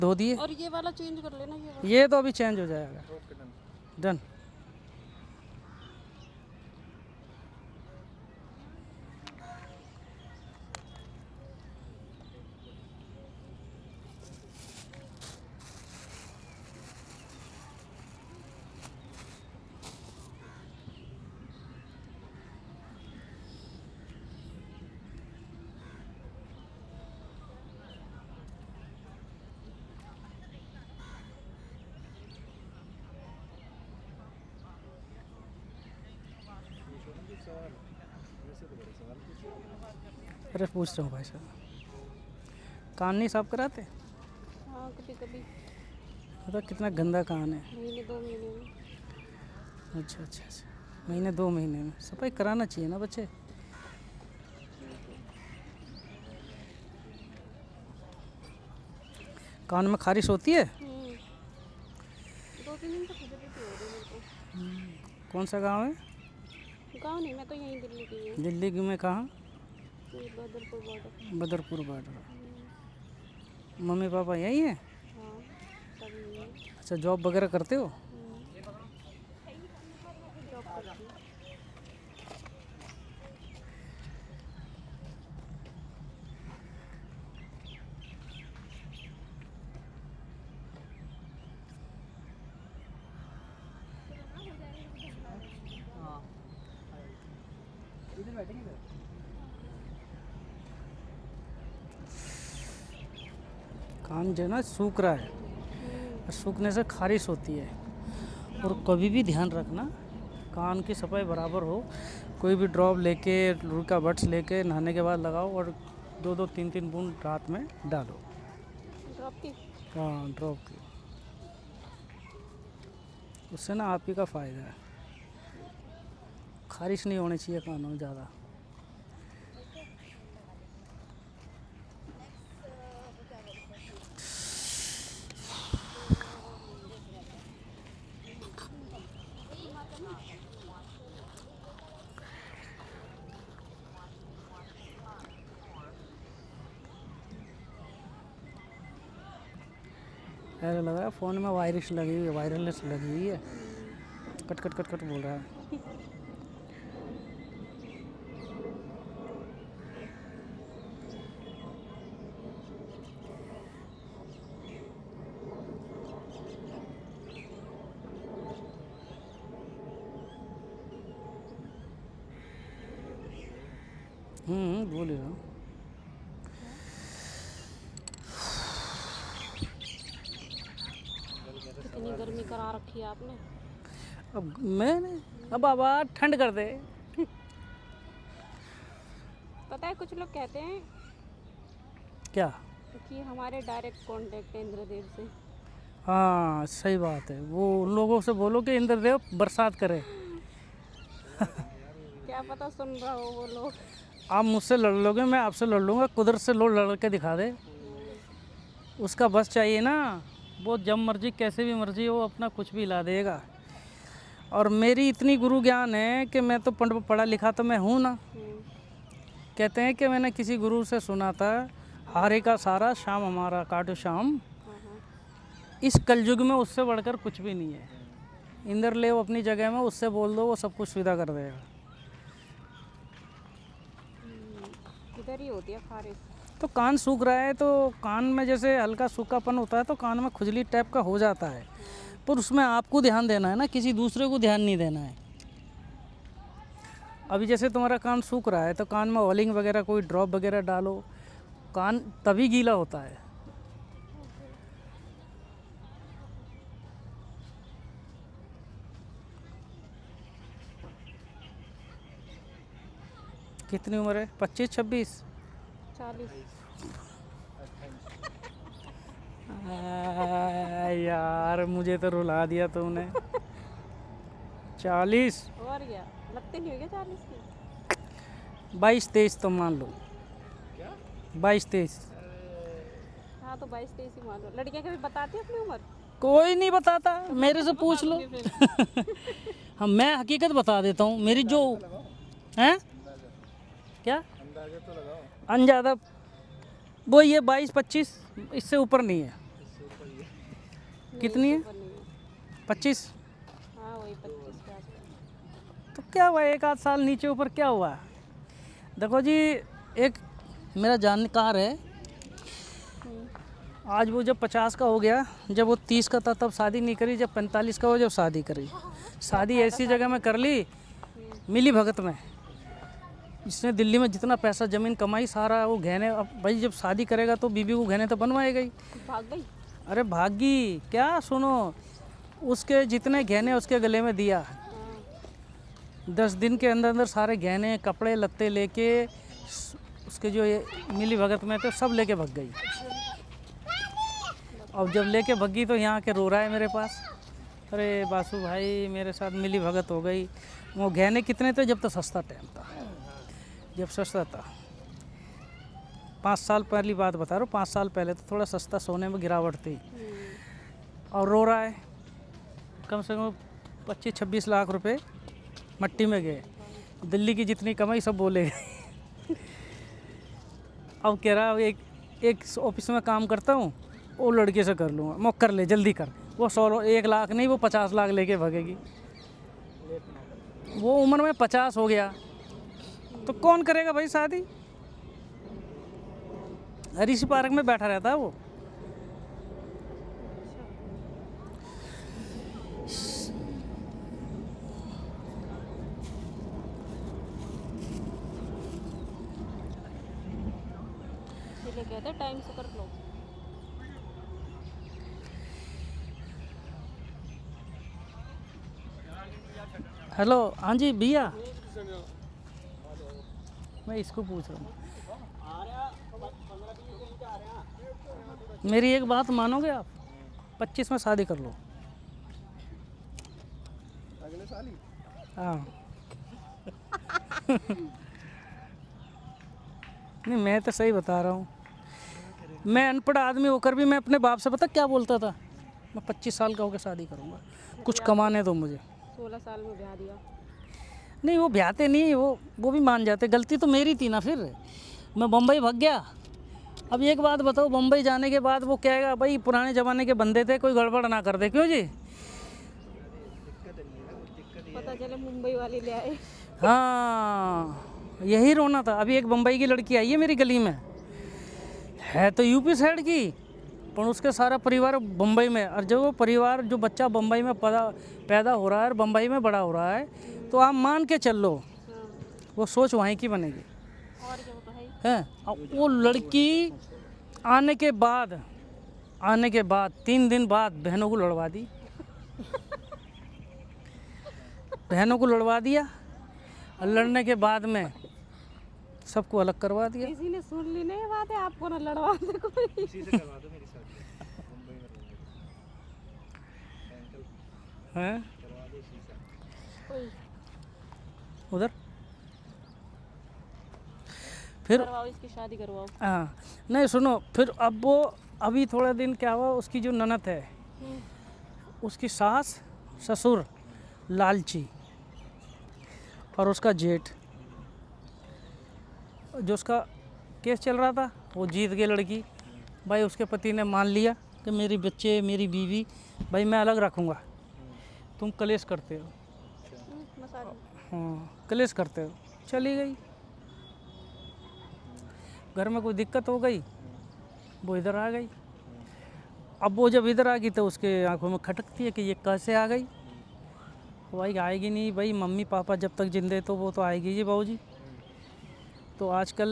धो दिए। और ये वाला चेंज कर लेना, ये वाला। ये तो अभी चेंज हो जाएगा। डन। अरे पूछ रहा हूँ भाई साहब, कान नहीं साफ कराते? हाँ कभी कभी, मतलब कितना गंदा कान है। महीने 2 महीने में। अच्छा अच्छा अच्छा, महीने 2 महीने में सफाई कराना चाहिए ना बच्चे। कान में खारिश होती है? 2-3 दिन से खुजली हो रही है मेरे को। कौन सा गांव है? गाँव नहीं, मैं तो यहीं दिल्ली की हूँ। दिल्ली में कहाँ? ये Badarpur border. Badarpur border. Mummy papa यहीं हैं? हाँ सब यहीं है। अच्छा, जॉब वगैरह करते हो? जॉब करती हूँ। कान जो है ना सूख रहा है, और सूखने से खारिश होती है। और कभी भी ध्यान रखना, कान की सफाई बराबर हो। कोई भी ड्रॉप लेके, रुका बड्स लेके नहाने के बाद लगाओ, और 2-2 3-3 बूंद रात में डालो। ड्रॉप की। हाँ, ड्रॉप की। उससे ना आप ही का फ़ायदा है। खारिश नहीं होनी चाहिए कानों में ज़्यादा। ऐसा लग रहा है फ़ोन में वायरस लगी हुई है, वायरलेस लगी हुई है। कट कट कट कट बोल रहा है। बोल ही रहा हूँ। कितनी गर्मी करा रखी है आपने। अब मैंने, अब बाबा ठंड कर दे। पता है कुछ लोग कहते हैं क्या? कि हमारे डायरेक्ट कांटेक्ट है इंद्रदेव से। हाँ सही बात है। वो उन लोगों से बोलो कि इंद्रदेव बरसात करे। क्या पता सुन रहा हो वो लोग। आप मुझसे लड़ लोगे, मैं आपसे लड़ लूँगा। कुदरत से लड़ के दिखा दे। उसका बस चाहिए ना। वो जब मर्जी कैसे भी मर्जी वो अपना कुछ भी ला देगा। और मेरी इतनी गुरु ज्ञान है कि मैं तो पढ़ा लिखा तो मैं हूँ ना। कहते हैं कि मैंने किसी गुरु से सुना था, हारे का सारा शाम हमारा काटो शाम। इस कलयुग में उससे बढ़कर कुछ भी नहीं है। इंद्र ले वो अपनी जगह में, उससे बोल दो वो सब कुछ सुविधा कर देगा। इधर ही होती है खारिश। तो कान सूख रहा है तो कान में जैसे हल्का सूखापन होता है तो कान में खुजली टाइप का हो जाता है। पर उसमें आपको ध्यान देना है ना, किसी दूसरे को ध्यान नहीं देना है। अभी जैसे तुम्हारा कान सूख रहा है तो कान में ऑलिंग वगैरह कोई ड्रॉप वगैरह डालो, कान तभी गीला होता है। कितनी उम्र है? 25-26? 40। यार मुझे तो रुला दिया तुमने। 40? और क्या, लगते नहीं हो क्या 40 की? 22-23 तो मान लो। 22-23। हाँ तो 22-23 ही मान लो। लड़कियां कभी बताती है अपनी उम्र? कोई नहीं बताता, मेरे से पूछ लो। हाँ मैं हकीकत बता देता हूँ मेरी जो है। क्या अंदाजा तो लगाओ? अंदाजा वो ये 22-25, इससे ऊपर नहीं है। कितनी है? ऊपर नहीं है। 25। हाँ वही 25 के आसपास। तो क्या हुआ, एक आध साल नीचे ऊपर क्या हुआ? देखो जी, एक मेरा जानकार है, आज वो जब 50 का हो गया, जब वो 30 का था तब शादी नहीं करी, जब 45 का हो जब शादी करी। शादी ऐसी जगह में कर ली, मिली भगत में। इसने दिल्ली में जितना पैसा ज़मीन कमाई सारा वो गहने, अब भाई जब शादी करेगा तो बीबी को गहने तो बनवाएगा ही। भाग गई। अरे भागी क्या, सुनो, उसके जितने गहने उसके गले में दिया, 10 दिन के अंदर अंदर सारे गहने कपड़े लत्ते लेके उसके जो ये मिली भगत में थे सब लेके भग गई। अब जब लेके भगी तो यहाँ के रो रहा है मेरे पास, अरे बासु भाई मेरे साथ मिली भगत हो गई। वो गहने कितने थे जब तो सस्ता टाइम था, जब सस्ता था, 5 साल पहली बात बता रहा हूँ, 5 साल पहले तो थोड़ा सस्ता सोने में गिरावट थी। और रो रहा है, कम से कम 25-26 लाख रुपए मट्टी में गए, दिल्ली की जितनी कमाई सब बोले गए। अब कह रहा एक ऑफिस में काम करता हूँ, वो लड़के से कर लूँगा, मैं कर ले जल्दी कर। वो 1 लाख नहीं, वो 50 लाख लेके भागेगी। वो उम्र में 50 हो गया तो कौन करेगा भाई शादी? ऋषि पार्क में बैठा रहता है वो। इसलिए कहते हैं टाइम से कर लो। हेलो, हाँ जी भैया, मैं इसको पूछ रहा हूँ, मेरी एक बात मानोगे आप? 25 में शादी कर लो। अगले साल ही? हाँ। नहीं मैं तो सही बता रहा हूँ, मैं अनपढ़ आदमी होकर भी मैं अपने बाप से पता क्या बोलता था, मैं 25 साल का होकर शादी करूँगा, कुछ कमाने दो मुझे। 16 साल में ब्याह दिया। नहीं वो ब्याहते नहीं, वो भी मान जाते, गलती तो मेरी थी ना। फिर मैं बम्बई भाग गया। अब एक बात बताओ, बम्बई जाने के बाद वो कहेगा भाई पुराने ज़माने के बंदे थे, कोई गड़बड़ ना कर दे, क्यों जी? पता चले मुंबई वाले ले आए। हाँ यही रोना था। अभी एक बम्बई की लड़की आई है मेरी गली में, है तो यूपी साइड की, पर उसके सारा परिवार बम्बई में। और जो वो परिवार, जो बच्चा बम्बई में पैदा हो रहा है और बम्बई में बड़ा हो रहा है, तो आप मान के चल लो वो सोच वहीं की बनेगी। और क्या होता है? हैं? अब वो लड़की आने के बाद 3 दिन बाद बहनों को लड़वा दी। बहनों को लड़वा दिया और लड़ने के बाद में सबको अलग करवा दिया। किसी ने सुन ली नहीं बात है, आपको ना लड़वा दे कोई। इसी से करवा दो मेरी शादी मुंबई में रहूंगा। हैं? करवा दो इसी से। कोई उधर फिर करवाओ, इसकी शादी करवाओ। हाँ नहीं सुनो, फिर अब वो अभी थोड़ा दिन क्या हुआ, उसकी जो ननद है, उसकी सास ससुर लालची, और उसका जेठ, जो उसका केस चल रहा था वो जीत गई लड़की। भाई उसके पति ने मान लिया कि मेरी बच्चे मेरी बीवी भाई मैं अलग रखूँगा, तुम कलेश करते हो। मसाले। हाँ कलेश करते हो। चली गई, घर में कोई दिक्कत हो गई, वो इधर आ गई। अब वो जब इधर आ गई तो उसके आंखों में खटकती है कि ये कैसे आ गई। भाई आएगी नहीं भाई, मम्मी पापा जब तक जिंदे तो वो तो आएगी जी बाबूजी। तो आजकल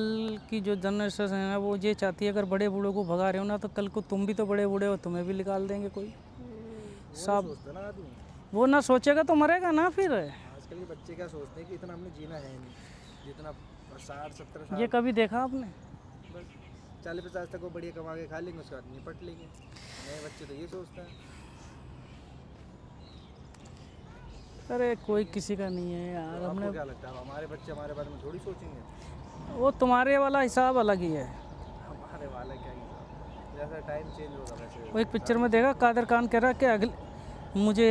की जो जनरेशन है ना, वो ये चाहती है अगर बड़े बूढ़ों को भगा रहे हो ना, तो कल को तुम भी तो बड़े बूढ़े हो, तुम्हें भी निकाल देंगे कोई। सब सोचता ना आदमी, वो ना सोचेगा तो मरेगा ना। फिर आजकल के बच्चे क्या सोचते हैं कि इतना हमने जीना है नहीं, जितना 60-70 साल ये कभी देखा आपने? बस 40-50 तक वो बढ़िया कमा के खा लेंगे, उसके बाद निपट लेंगे। नए बच्चे तो ये सोचते हैं। अरे कोई किसी का नहीं है यार। आपको हमने क्या लगता है हमारे बच्चे हमारे बारे में थोड़ी सोचेंगे? वो तुम्हारे वाला हिसाब अलग ही है। हमारे वाला क्या ही था। जैसा टाइम चेंज होगा वैसे। वो एक पिक्चर में देखा, कादर खान कह रहा कि मुझे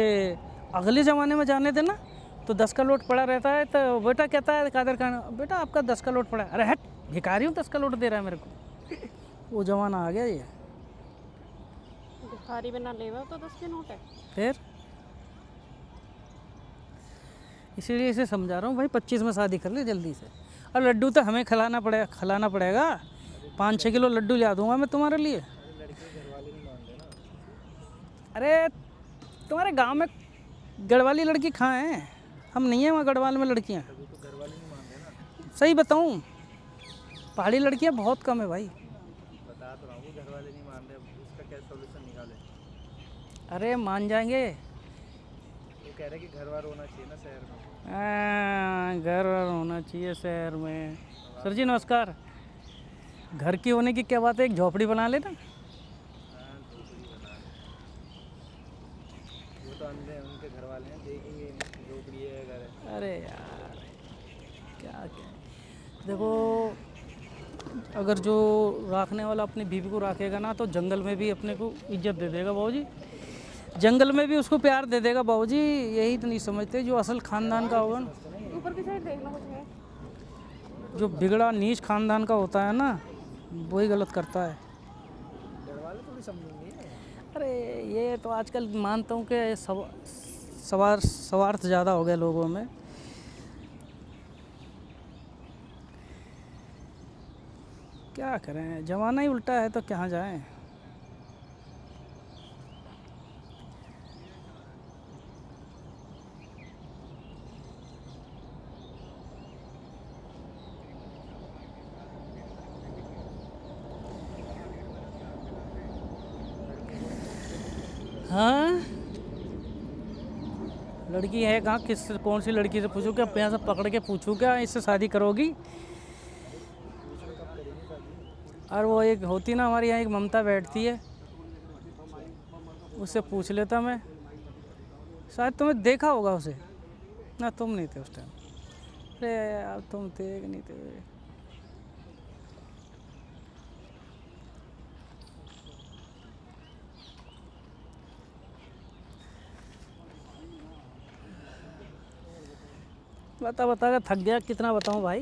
अगले ज़माने में जाने देना, तो 10 का नोट पड़ा रहता है। तो बेटा कहता है कादर खान, बेटा आपका 10 का नोट पड़ा है। अरे हट, भिखारी हूँ 10 का नोट दे रहा है मेरे को। वो ज़माना आ गया ये। थारी में ना लेवा तो 10 के नोट है। फिर इसीलिए इसे समझा रहा हूँ भाई 25 में शादी कर ले जल्दी से। और लड्डू तो हमें खिलाना पड़ेगा। 5-6 किलो लड्डू ला दूंगा मैं तुम्हारे लिए। अरे लड़के घर वाले नहीं मान रहे ना। अरे तुम्हारे गांव में गढ़वाली लड़की कहाँ हैं? हम नहीं हैं वहाँ गढ़वाल में लड़कियाँ। तभी तो घर वाले नहीं मान रहे ना। सही बताऊँ, पहाड़ी लड़कियाँ बहुत कम है भाई। बता तो रहा हूँ घर वाले नहीं मान रहे, अब उसका क्या सॉल्यूशन निकाले। अरे मान जाएंगे। वो कह रहे कि घर वार होना चाहिए ना शहर में। घर होना चाहिए शहर में। सर जी नमस्कार। घर की होने की क्या बात है, एक झोपड़ी बना लेना। हाँ झोपड़ी बना ले। वो तो अंधे हैं, उनके घर वाले हैं, देखेंगे नहीं झोपड़ी है घर है। अरे यार क्या देखो, अगर जो रखने वाला अपनी बीवी को रखेगा ना तो जंगल में भी अपने को इज्जत दे देगा बाबूजी, जंगल में भी उसको प्यार दे देगा बाबूजी। यही तो नहीं समझते जो असल खानदान का होगा ना, ऊपर की साइड देखना कुछ है। जो बिगड़ा नीच खानदान का होता है ना वही गलत करता है। घर वाले थोड़ी समझेंगे। अरे ये तो आजकल मानता हूँ कि स्वार्थ ज़्यादा हो गया लोगों में। क्या करें, ज़माना ही उल्टा है तो कहाँ जाएं। हाँ लड़की है कहाँ, कौन सी लड़की से पूछूं क्या, यहाँ से पकड़ के पूछूं क्या इससे शादी करोगी? और वो एक होती ना हमारे यहाँ एक ममता बैठती है, उससे पूछ लेता मैं। शायद तुमने देखा होगा उसे ना, तुम नहीं थे उस टाइम। अरे यार तुम थे कि नहीं थे? बता कर थक गया, कितना बताऊं भाई।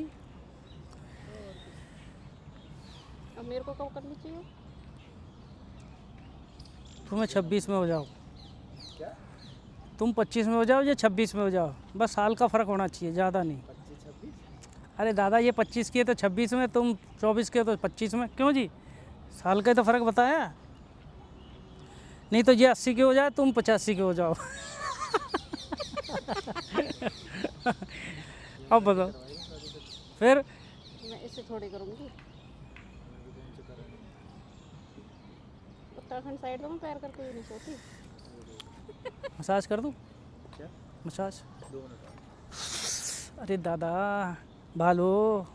अब मेरे को कब करनी चाहिए? तुम्हें 26 में हो जाओ, क्या? तुम 25 में हो जाओ या 26 में हो जाओ, बस साल का फ़र्क होना चाहिए, ज़्यादा नहीं। 25-26? अरे दादा ये 25 की है तो 26 में, तुम 24 के हो तो 25 में। क्यों जी, साल का ही तो फ़र्क बताया। नहीं तो ये 80 के हो जाए, तुम 85 के हो जाओ। अब बताओ फिर। मैं इससे थोड़ी करूँगी। उत्तराखंड साइड तो मैं पैर करके भी नहीं सोती। मसाज कर दूँ? क्या? मसाज? 2 मिनट। अरे दादा भालो,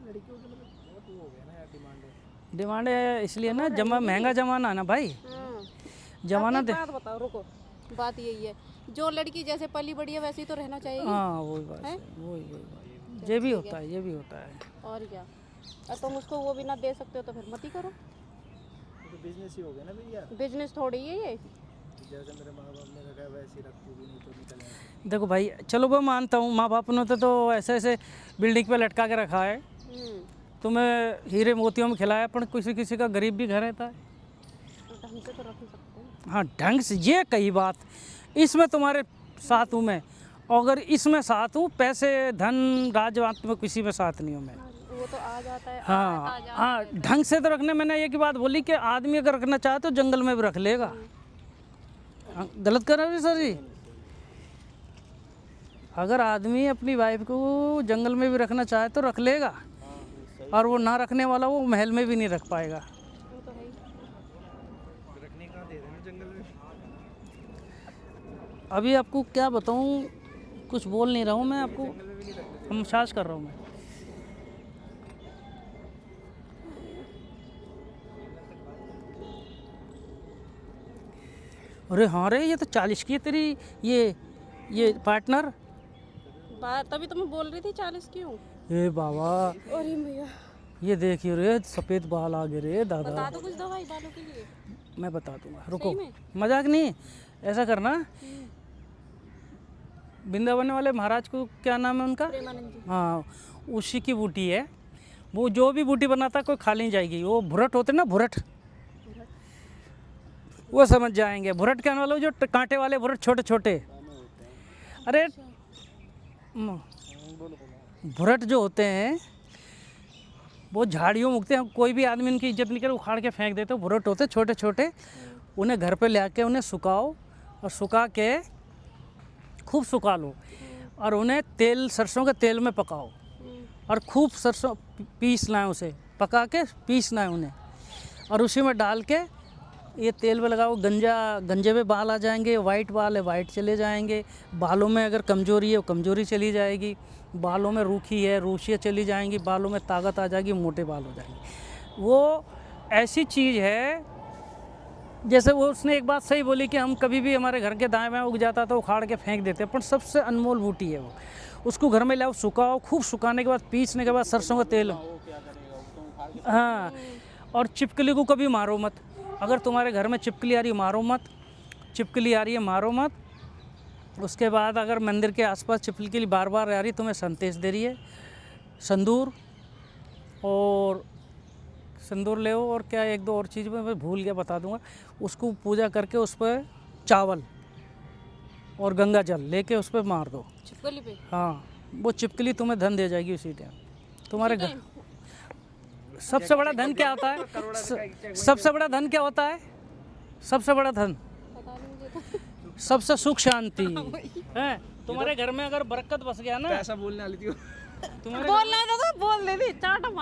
लड़कियों के मतलब बहुत वो हो गया ना यार, डिमांड है। डिमांड है इसलिए ना, महंगा ज़माना है ना भाई, हाँ। ज़माना अब दे। एक बात बताओ, रुको। बात यही है, जो लड़की जैसे पली बड़ी है वैसे ही तो रहना चाहिए। हाँ वही बात है, वही बात। ये भी होता है, ये भी होता है। और क्या, और तुम उसको वो भी ना दे सकते हो तो फिर मत ही करो। ये तो बिजनेस ही हो गया ना भैया। बिजनेस थोड़ी है ये। जैसे मेरे माँ बाप ने रखा है वैसे ही रख तू भी, नहीं तो निकल आएगा। देखो भाई चलो वो मानता हूँ, माँ बाप ने तो ऐसे ऐसे बिल्डिंग पे लटका के रखा है, तुम्हें हीरे मोतियों में खिलाया, पर किसी किसी का गरीब भी घर रहता है। ढंग से तो रख ही सकते हैं। हाँ ढंग से, ये कई बात, इसमें तुम्हारे साथ हूँ मैं, अगर इसमें साथ हूँ, पैसे धन राजवात में किसी में साथ नहीं हूँ मैं। वो तो आ जाता है। हाँ हाँ ढंग से तो रखने, मैंने एक ही बात बोली कि आदमी अगर रखना चाहे तो जंगल में भी रख लेगा। हाँ, गलत कर रहे हो सर जी? अगर आदमी अपनी वाइफ को जंगल में भी रखना चाहे तो रख लेगा, और वो ना रखने वाला वो महल में भी नहीं रख पाएगा। वो तो है ही। रखने कहाँ दे रहे हैं जंगल में। अभी आपको क्या बताऊँ, कुछ बोल नहीं रहा हूँ मैं आपको, मसाज कर रहा हूँ मैं। अरे हाँ रे, ये तो 40 की है तेरी ये पार्टनर। तभी तो मैं बोल रही थी 40 क्यों। ए बाबा, अरे भैया ये देखिए रे, सफ़ेद बाल आ गए रे दादा। बता दो कुछ दवाई बालों के लिए। मैं बता दूंगा, रुको। सही में? मजाक नहीं, ऐसा करना, वृंदावन वाले महाराज को क्या नाम है उनका? प्रेमानंद जी। हाँ उसी की बूटी है, वो जो भी बूटी बनाता है कोई खा नहीं जाएगी। वो भुरट होते ना, भुरट, वो समझ जाएंगे। भुरट कहने वाले जो कांटे वाले भुरट, छोटे छोटे। अरे भुरट जो होते हैं वो झाड़ियों में उगते हैं, कोई भी आदमी उनकी इज्जत नहीं करे, उखाड़ के फेंक देते। भुरट होते छोटे छोटे, उन्हें घर पे ले आके उन्हें सुखाओ और सुखा के खूब सुखा लो और उन्हें तेल, सरसों के तेल में पकाओ और खूब सरसों पीसना है, उसे पका के पीसना है उन्हें और उसी में डाल के ये तेल में लगाओ। गंजे पे बाल आ जाएंगे, वाइट बाल है वाइट चले जाएंगे, बालों में अगर कमजोरी है वो कमजोरी चली जाएगी, बालों में रूखी है रूखियाँ चली जाएंगी, बालों में ताकत आ जाएगी, मोटे बाल हो जाएंगे। वो ऐसी चीज़ है, जैसे वो उसने एक बात सही बोली कि हम कभी भी हमारे घर के दाएं बाएं उग जाता तो उखाड़ के फेंक देते, पर सबसे अनमोल बूटी है वो। उसको घर में लाओ, सुखाओ, खूब सुखाने के बाद पीसने के बाद सरसों का तेल, हाँ। और छिपकली को कभी मारो मत। अगर तुम्हारे घर में छिपकली आ रही है मारो मत, छिपकली आ रही है मारो मत। उसके बाद अगर मंदिर के आसपास छिपकली बार बार आ रही, तुम्हें संदेश दे रही है, संदूर और संदूर ले और क्या एक दो और चीज़ में मैं भूल गया, बता दूंगा। उसको पूजा करके उस पर चावल और गंगा जल लेके उस पर मार दो, छिपकली पे। हाँ। वो छिपकली तुम्हें धन दे जाएगी उसी टाइम तुम्हारे घर। सबसे बड़ा धन क्या होता है? सबसे बड़ा धन क्या होता है? सबसे बड़ा धन, पता नहीं मुझे तो। सबसे सुख शांति है। तुम्हारे घर में अगर बरकत बस गया ना, ऐसा बोलने वाली थी वो। तुम्हारे बोलना था तो बोल दे दी, चाट